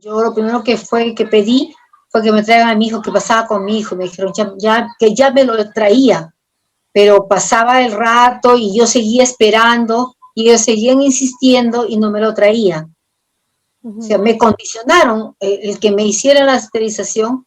Yo lo primero que pedí fue que me traigan a mi hijo, que pasaba con mi hijo. Me dijeron que ya me lo traía, pero pasaba el rato y yo seguía esperando y ellos seguían insistiendo y no me lo traían. O sea, me condicionaron el que me hicieran la esterilización,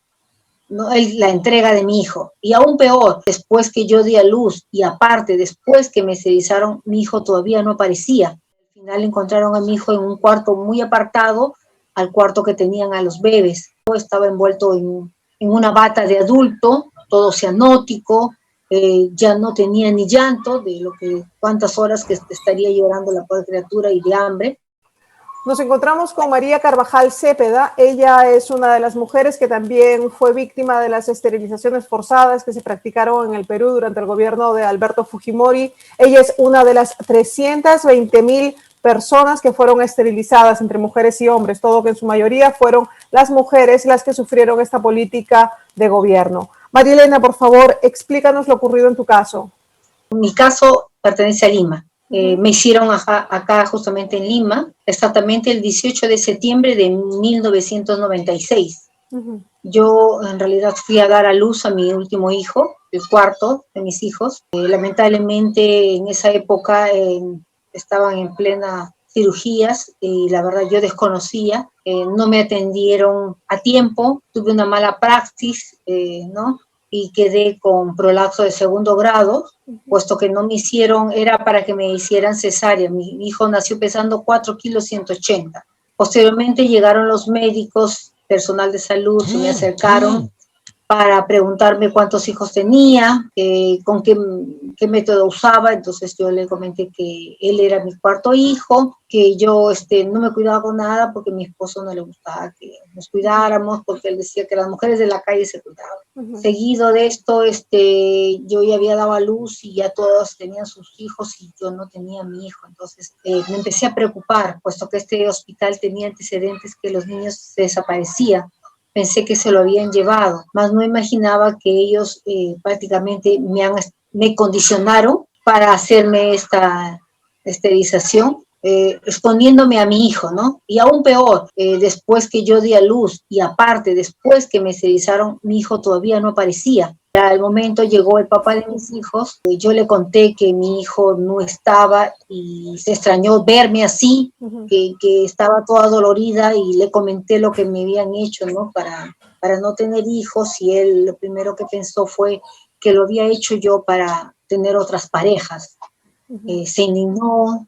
¿no? La entrega de mi hijo. Y aún peor, después que yo di a luz y aparte, después que me esterilizaron, mi hijo todavía no aparecía. Al final encontraron a mi hijo en un cuarto muy apartado al cuarto que tenían a los bebés. Yo estaba envuelto en una bata de adulto, todo cianótico, ya no tenía ni llanto de lo que cuántas horas que estaría llorando la pobre criatura y de hambre. Nos encontramos con María Carvajal Cepeda. Ella es una de las mujeres que también fue víctima de las esterilizaciones forzadas que se practicaron en el Perú durante el gobierno de Alberto Fujimori. Ella es una de las 320,000 personas que fueron esterilizadas entre mujeres y hombres, todo que en su mayoría fueron las mujeres las que sufrieron esta política de gobierno. María Elena, por favor, explícanos lo ocurrido en tu caso. Mi caso pertenece a Lima. Me hicieron acá justamente en Lima, exactamente el 18 de septiembre de 1996. Yo en realidad fui a dar a luz a mi último hijo, el cuarto de mis hijos. Lamentablemente en esa época estaban en plena cirugías y la verdad yo desconocía, no me atendieron a tiempo, tuve una mala praxis, ¿no? Y quedé con prolapso de segundo grado, puesto que no me hicieron, era para que me hicieran cesárea. Mi hijo nació pesando 4 kilos 180. Posteriormente llegaron los médicos, personal de salud, que me acercaron para preguntarme cuántos hijos tenía, con qué método usaba. Entonces yo le comenté que él era mi cuarto hijo, que yo no me cuidaba con nada porque a mi esposo no le gustaba que nos cuidáramos, porque él decía que las mujeres de la calle se cuidaban. Seguido de esto, yo ya había dado a luz y ya todos tenían sus hijos y yo no tenía a mi hijo. Entonces me empecé a preocupar, puesto que este hospital tenía antecedentes que los niños se desaparecían. Pensé que se lo habían llevado, mas no imaginaba que ellos prácticamente me condicionaron para hacerme esta esterilización, exponiéndome a mi hijo, ¿no? Y aún peor, después que yo di a luz y aparte, después que me esterilizaron, mi hijo todavía no aparecía. Al momento llegó el papá de mis hijos, yo le conté que mi hijo no estaba y se extrañó verme así, que estaba toda dolorida, y le comenté lo que me habían hecho, ¿no? Para no tener hijos, y él lo primero que pensó fue que lo había hecho yo para tener otras parejas. Se indignó,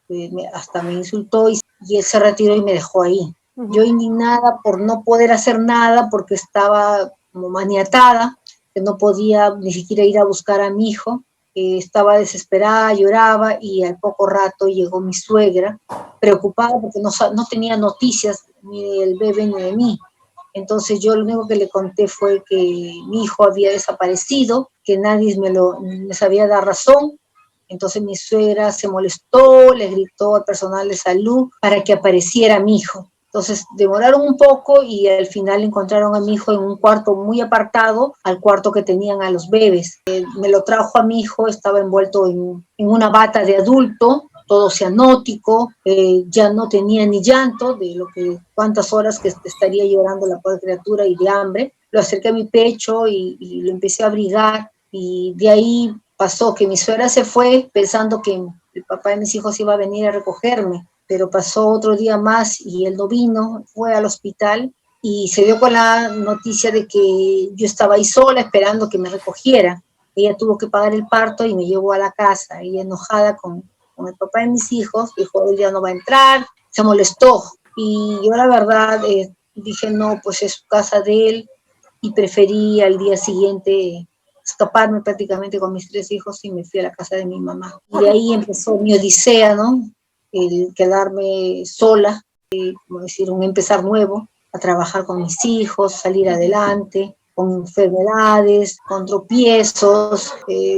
hasta me insultó y él se retiró y me dejó ahí. Yo indignada por no poder hacer nada porque estaba como maniatada, que no podía ni siquiera ir a buscar a mi hijo, estaba desesperada, lloraba, y al poco rato llegó mi suegra, preocupada porque no tenía noticias ni del bebé ni de mí. Entonces yo lo único que le conté fue que mi hijo había desaparecido, que nadie me sabía dar razón. Entonces mi suegra se molestó, le gritó al personal de salud para que apareciera mi hijo. Entonces demoraron un poco y al final encontraron a mi hijo en un cuarto muy apartado al cuarto que tenían a los bebés. Me lo trajo a mi hijo, estaba envuelto en una bata de adulto, todo cianótico, ya no tenía ni llanto de lo que cuántas horas que estaría llorando la pobre criatura y de hambre. Lo acerqué a mi pecho y lo empecé a abrigar, y de ahí pasó que mi suegra se fue pensando que el papá de mis hijos iba a venir a recogerme, pero pasó otro día más y él no vino, fue al hospital y se dio con la noticia de que yo estaba ahí sola esperando que me recogiera. Ella tuvo que pagar el parto y me llevó a la casa, ella enojada con el papá de mis hijos, dijo, él ya no va a entrar, se molestó. Y yo la verdad dije, no, pues es su casa de él, y preferí al día siguiente escaparme prácticamente con mis 3 hijos y me fui a la casa de mi mamá. Y de ahí empezó mi odisea, ¿no? El quedarme sola, como decir, un empezar nuevo, a trabajar con mis hijos, salir adelante, con enfermedades, con tropiezos,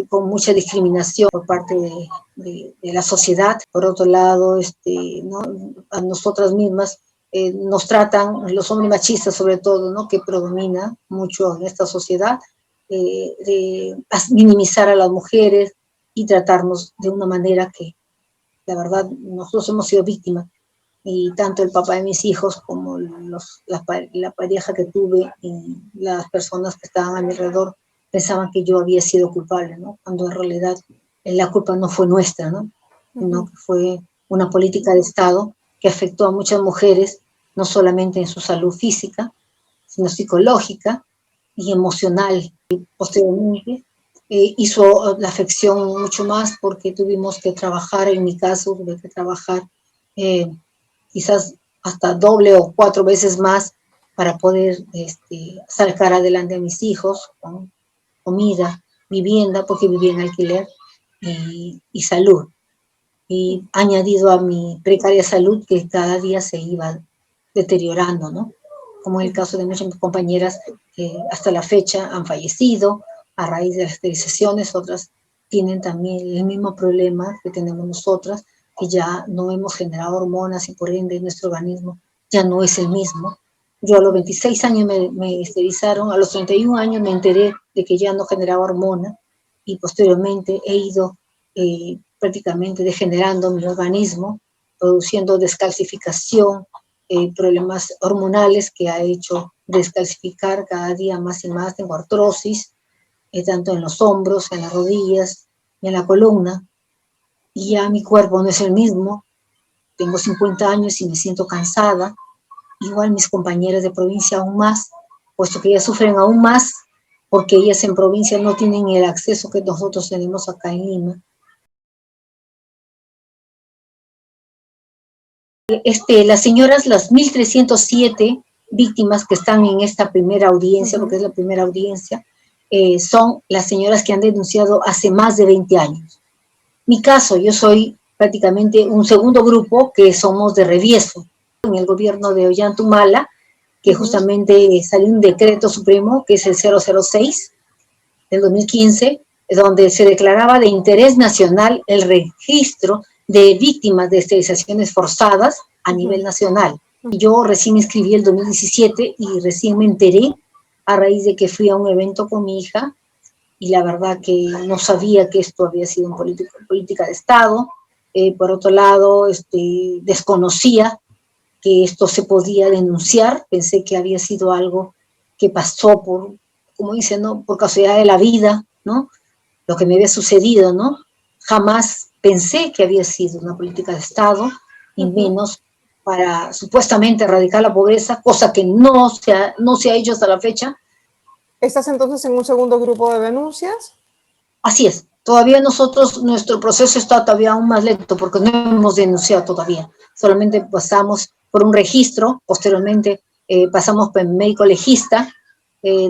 con mucha discriminación por parte de la sociedad. Por otro lado, ¿no? A nosotras mismas nos tratan, los hombres machistas sobre todo, ¿no? Que predomina mucho en esta sociedad, de minimizar a las mujeres y tratarnos de una manera que, la verdad, nosotros hemos sido víctimas y tanto el papá de mis hijos como la pareja que tuve y las personas que estaban a mi alrededor pensaban que yo había sido culpable, ¿no? Cuando en realidad la culpa no fue nuestra, ¿no? Sino que fue una política de Estado que afectó a muchas mujeres, no solamente en su salud física, sino psicológica y emocional. Y posteriormente hizo la afección mucho más porque tuvimos que trabajar, en mi caso, tuve que trabajar quizás hasta doble o 4 veces más para poder sacar adelante a mis hijos con comida, vivienda, porque vivía en alquiler, y salud. Y añadido a mi precaria salud que cada día se iba deteriorando, ¿no? Como en el caso de muchas compañeras que hasta la fecha han fallecido a raíz de las esterilizaciones, otras tienen también el mismo problema que tenemos nosotras, que ya no hemos generado hormonas y por ende nuestro organismo ya no es el mismo. Yo a los 26 años me esterilizaron, a los 31 años me enteré de que ya no generaba hormona y posteriormente he ido prácticamente degenerando mi organismo, produciendo descalcificación, problemas hormonales que ha hecho descalcificar cada día más y más. Tengo artrosis, tanto en los hombros, en las rodillas y en la columna, y ya mi cuerpo no es el mismo. Tengo 50 años y me siento cansada, igual mis compañeras de provincia aún más, puesto que ellas sufren aún más porque ellas en provincia no tienen el acceso que nosotros tenemos acá en Lima. Las señoras, las 1.307 víctimas que están en esta primera audiencia, porque es la primera audiencia, son las señoras que han denunciado hace más de 20 años. Mi caso, yo soy prácticamente un segundo grupo que somos de Revieso, en el gobierno de Ollantumala, que justamente salió un decreto supremo, que es el 006 del 2015, donde se declaraba de interés nacional el registro de víctimas de esterilizaciones forzadas a nivel nacional. Y yo recién me inscribí el 2017 y recién me enteré a raíz de que fui a un evento con mi hija y la verdad que no sabía que esto había sido una política de Estado. Por otro lado, desconocía que esto se podía denunciar, pensé que había sido algo que pasó por, como dicen, ¿no?, por casualidad de la vida, ¿no?, lo que me había sucedido, ¿no? Jamás pensé que había sido una política de Estado, y menos para supuestamente erradicar la pobreza, cosa que no se ha hecho hasta la fecha. ¿Estás entonces en un segundo grupo de denuncias? Así es. Todavía nuestro proceso está todavía aún más lento porque no hemos denunciado todavía. Solamente pasamos por un registro, posteriormente pasamos por el médico legista,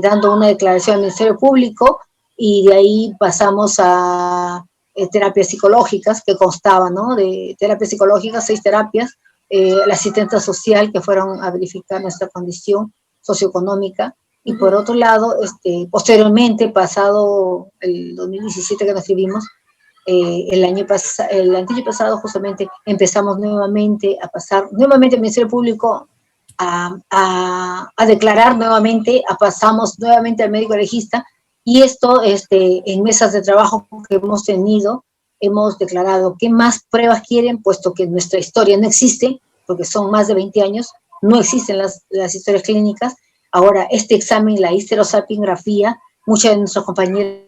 dando una declaración al Ministerio Público, y de ahí pasamos a terapias psicológicas que constaban, ¿no?, de terapias psicológicas, 6 terapias, la asistente social que fueron a verificar nuestra condición socioeconómica. Y por otro lado, posteriormente, pasado el 2017 que nos escribimos, el año pasado justamente empezamos nuevamente a pasar, nuevamente al Ministerio Público a declarar nuevamente, pasamos nuevamente al médico legista, y esto en mesas de trabajo que hemos tenido, hemos declarado qué más pruebas quieren, puesto que nuestra historia no existe, porque son más de 20 años, no existen las historias clínicas. Ahora, este examen, la histerosalpingografía, muchas de nuestras compañeras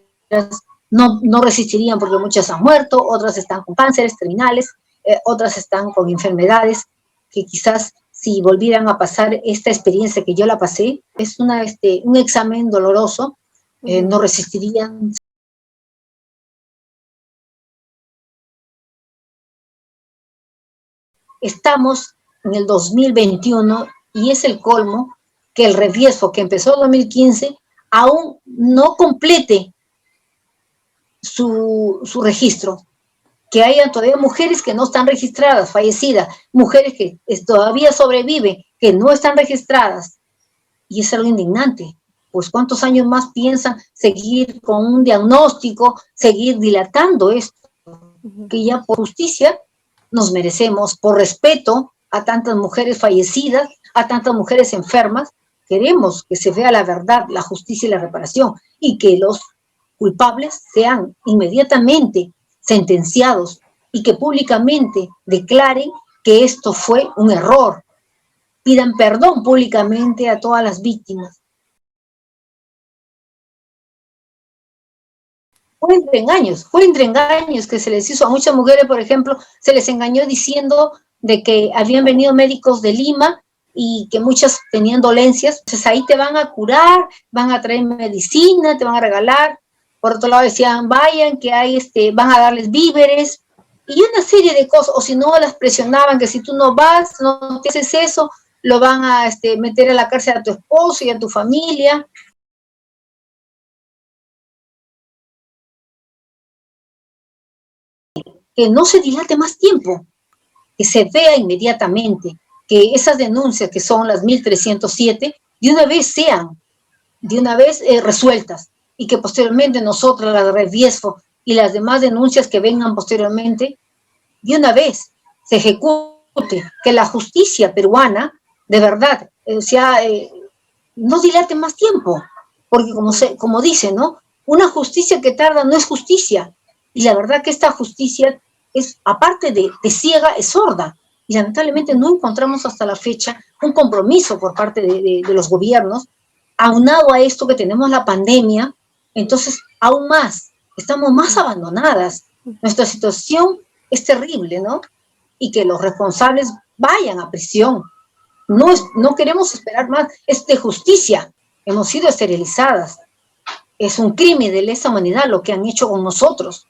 no resistirían porque muchas han muerto, otras están con cánceres terminales, otras están con enfermedades que quizás si volvieran a pasar esta experiencia que yo la pasé, es un examen doloroso, no resistirían. Estamos en el 2021 y es el colmo que el Revieso, que empezó en 2015, aún no complete su registro, que haya todavía mujeres que no están registradas, fallecidas, mujeres que todavía sobreviven, que no están registradas, y es algo indignante. Pues ¿cuántos años más piensan seguir con un diagnóstico, seguir dilatando esto? Que ya por justicia nos merecemos, por respeto a tantas mujeres fallecidas, a tantas mujeres enfermas, queremos que se vea la verdad, la justicia y la reparación, y que los culpables sean inmediatamente sentenciados y que públicamente declaren que esto fue un error. Pidan perdón públicamente a todas las víctimas. Fue entre engaños que se les hizo a muchas mujeres, por ejemplo, se les engañó diciendo de que habían venido médicos de Lima y que muchas tenían dolencias, entonces ahí te van a curar, van a traer medicina, te van a regalar. Por otro lado decían, vayan, que hay van a darles víveres, y una serie de cosas, o si no, las presionaban que si tú no vas, no te haces eso, lo van a meter a la cárcel a tu esposo y a tu familia. Que no se dilate más tiempo, que se vea inmediatamente, que esas denuncias, que son las 1307, de una vez sean, resueltas, y que posteriormente nosotros, la de Reviesfo y las demás denuncias que vengan posteriormente, de una vez se ejecute, que la justicia peruana, de verdad, no dilate más tiempo, porque como dice, ¿no? Una justicia que tarda no es justicia, y la verdad que esta justicia es, aparte de ciega, es sorda, y lamentablemente no encontramos hasta la fecha un compromiso por parte de los gobiernos, aunado a esto que tenemos la pandemia, entonces aún más, estamos más abandonadas, nuestra situación es terrible, ¿no? Y que los responsables vayan a prisión. No queremos esperar más, es de justicia, hemos sido esterilizadas, es un crimen de lesa humanidad lo que han hecho con nosotros.